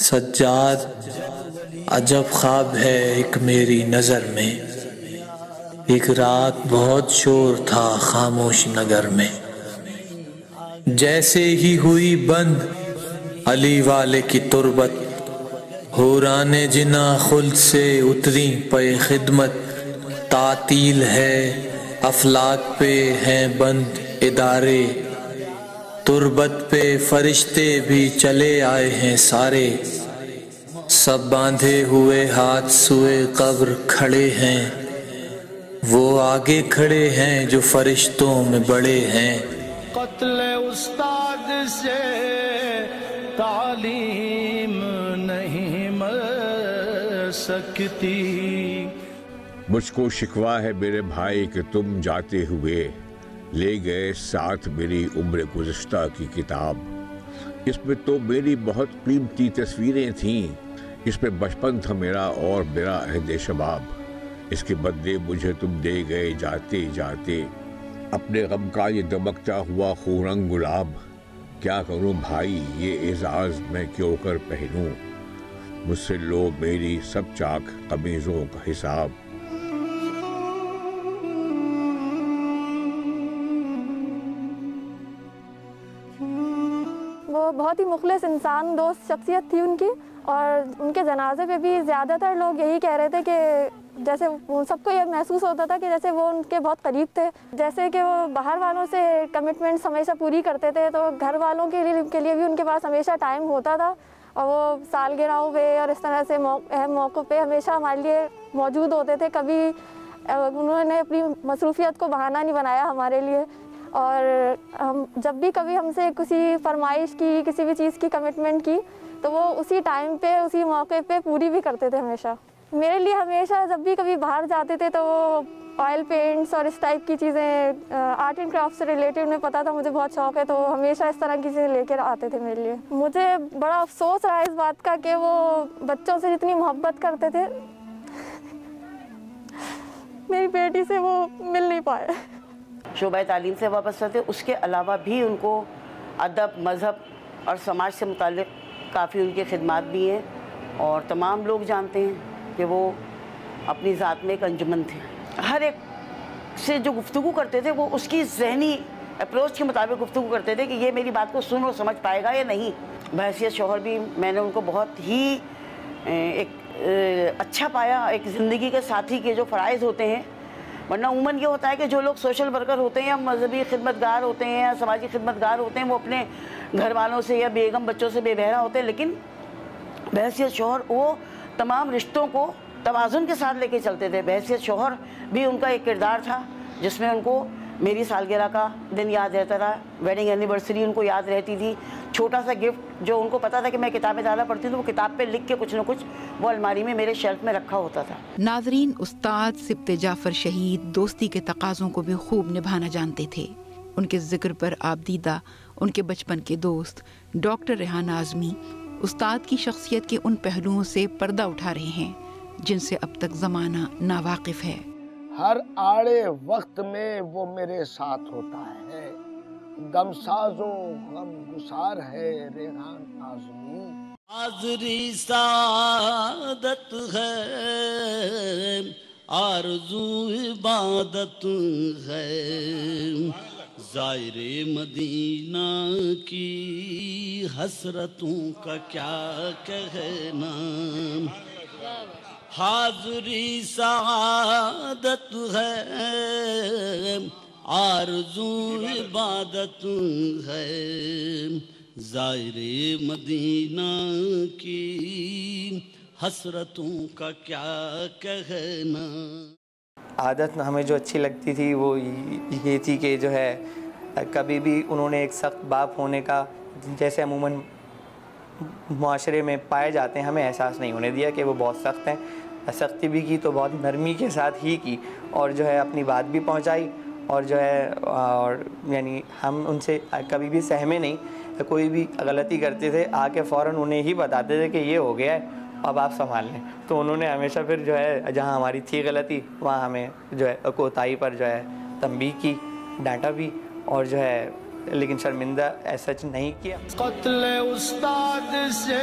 سجاد عجب خواب ہے ایک میری نظر میں، ایک رات بہت شور تھا خاموش نگر میں، جیسے ہی ہوئی بند علی والے کی تربت، حوران جنا خلد سے اتری پے خدمت، تعطیل ہے افلاک پہ ہیں بند ادارے، تربت پہ فرشتے بھی چلے آئے ہیں سارے، سب باندھے ہوئے ہاتھ سوئے قبر کھڑے ہیں، وہ آگے کھڑے ہیں جو فرشتوں میں بڑے ہیں۔ قتل استاد سے تعلیم نہیں مر سکتی۔ مجھ کو شکوہ ہے میرے بھائی کہ تم جاتے ہوئے لے گئے ساتھ میری عمر گزشتہ کی کتاب، اس میں تو میری بہت قیمتی تصویریں تھیں، اس میں بچپن تھا میرا اور میرا عہد شباب، اس کے بدلے مجھے تم دے گئے جاتے جاتے اپنے غم کا یہ دمکتا ہوا خون گلاب، کیا کروں بھائی یہ اعزاز میں کیوں کر پہنوں، مجھ سے لو میری سب چاک قمیضوں کا حساب۔ وہ بہت ہی مخلص انسان دوست شخصیت تھی ان کی، اور ان کے جنازے پہ بھی زیادہ تر لوگ یہی کہہ رہے تھے کہ جیسے سب کو یہ محسوس ہوتا تھا کہ جیسے وہ ان کے بہت قریب تھے، جیسے کہ وہ باہر والوں سے کمٹمنٹس ہمیشہ پوری کرتے تھے، تو گھر والوں کے لیے بھی ان کے پاس ہمیشہ ٹائم ہوتا تھا، اور وہ سالگرہوں پہ اور اس طرح سے اہم موقع پہ ہمیشہ ہمارے لیے موجود ہوتے تھے، کبھی انہوں نے اپنی مصروفیت کو بہانہ نہیں بنایا ہمارے لیے، اور ہم جب بھی کبھی ہم سے کسی فرمائش کی کسی بھی چیز کی کمٹمنٹ کی تو وہ اسی ٹائم پہ اسی موقع پہ پوری بھی کرتے تھے ہمیشہ۔ میرے لیے ہمیشہ جب بھی کبھی باہر جاتے تھے تو وہ آئل پینٹس اور اس ٹائپ کی چیزیں آرٹ اینڈ کرافٹ سے ریلیٹڈ انہیں پتہ تھا مجھے بہت شوق ہے، تو ہمیشہ اس طرح کی چیزیں لے کر آتے تھے میرے لیے۔ مجھے بڑا افسوس رہا اس بات کا کہ وہ بچوں سے جتنی محبت کرتے تھے میری بیٹی سے وہ مل نہیں پائے۔ شعبہ تعلیم سے وابستہ تھے، اس کے علاوہ بھی ان کو ادب، مذہب اور سماج سے متعلق کافی ان کی خدمات بھی ہیں، اور تمام لوگ جانتے ہیں کہ وہ اپنی ذات میں ایک انجمن تھے، ہر ایک سے جو گفتگو کرتے تھے وہ اس کی ذہنی اپروچ کے مطابق گفتگو کرتے تھے کہ یہ میری بات کو سن اور سمجھ پائے گا یا نہیں۔ بحیثیت شوہر بھی میں نے ان کو بہت ہی ایک اچھا پایا، ایک زندگی کے ساتھی کے جو فرائض ہوتے ہیں، ورنہ عموماً یہ ہوتا ہے کہ جو لوگ سوشل ورکر ہوتے ہیں یا مذہبی خدمتگار ہوتے ہیں یا سماجی خدمتگار ہوتے ہیں وہ اپنے گھر والوں سے یا بیگم بچوں سے بے بہرا ہوتے ہیں، لیکن بحیثیت شوہر وہ تمام رشتوں کو توازن کے ساتھ لے کے چلتے تھے۔ بحیثیت شوہر بھی ان کا ایک کردار تھا جس میں ان کو میری سالگرہ کا دن یاد رہتا تھا، ویڈنگ اینیورسری ان کو یاد رہتی تھی، چھوٹا سا گفٹ جو ان کو پتا تھا کہ میں کتابیں زیادہ پڑھتی ہوں تو وہ کتاب پہ لکھ کے کچھ نہ کچھ وہ الماری میں میرے شیلف میں رکھا ہوتا تھا۔ ناظرین، استاد سبط جعفر شہید دوستی کے تقاضوں کو بھی خوب نبھانا جانتے تھے۔ ان کے ذکر پر آپ دیدہ ان کے بچپن کے دوست ڈاکٹر ریحانہ اعظمی استاد کی شخصیت کے ان پہلوؤں سے پردہ اٹھا رہے ہیں جن سے اب تک زمانہ ناواقف ہے۔ ہر آڑے وقت میں وہ میرے ساتھ ہوتا ہے، غم ساز و غم گسار ہے ریحان اعظمی۔ حاضری سعادت ہے، آرزو عبادت ہے، زائر مدینہ کی حسرتوں کا کیا کہنا، حاضری سعادت ہے، آرزو عبادت ہے، زائر مدینہ کی حسرتوں کا کیا کہنا۔ عادت ہمیں جو اچھی لگتی تھی وہ یہ تھی کہ جو ہے کبھی بھی انہوں نے ایک سخت باپ ہونے کا جیسے عموماً معاشرے میں پائے جاتے ہیں ہمیں احساس نہیں ہونے دیا کہ وہ بہت سخت ہیں، سختی بھی کی تو بہت نرمی کے ساتھ ہی کی، اور جو ہے اپنی بات بھی پہنچائی، اور جو ہے اور یعنی ہم ان سے کبھی بھی سہمے نہیں، کوئی بھی غلطی کرتے تھے آ کے فوراً انہیں ہی بتاتے تھے کہ یہ ہو گیا ہے اب آپ سنبھال لیں، تو انہوں نے ہمیشہ پھر جو ہے جہاں ہماری تھی غلطی وہاں ہمیں جو ہے کوتاہی پر جو ہے تنبیہ کی، ڈانٹا بھی، اور جو ہے لیکن شرمندہ ایسا نہیں کیا۔ قتل استاد سے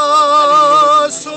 1100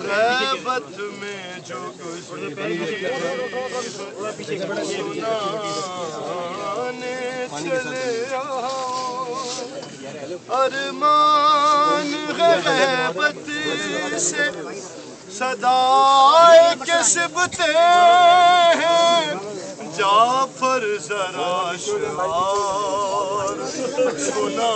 غیبت میں جو سنانے چلے ارمان غیبت سے صدائے کسبتے ہیں جعفر ذرا شعار سنا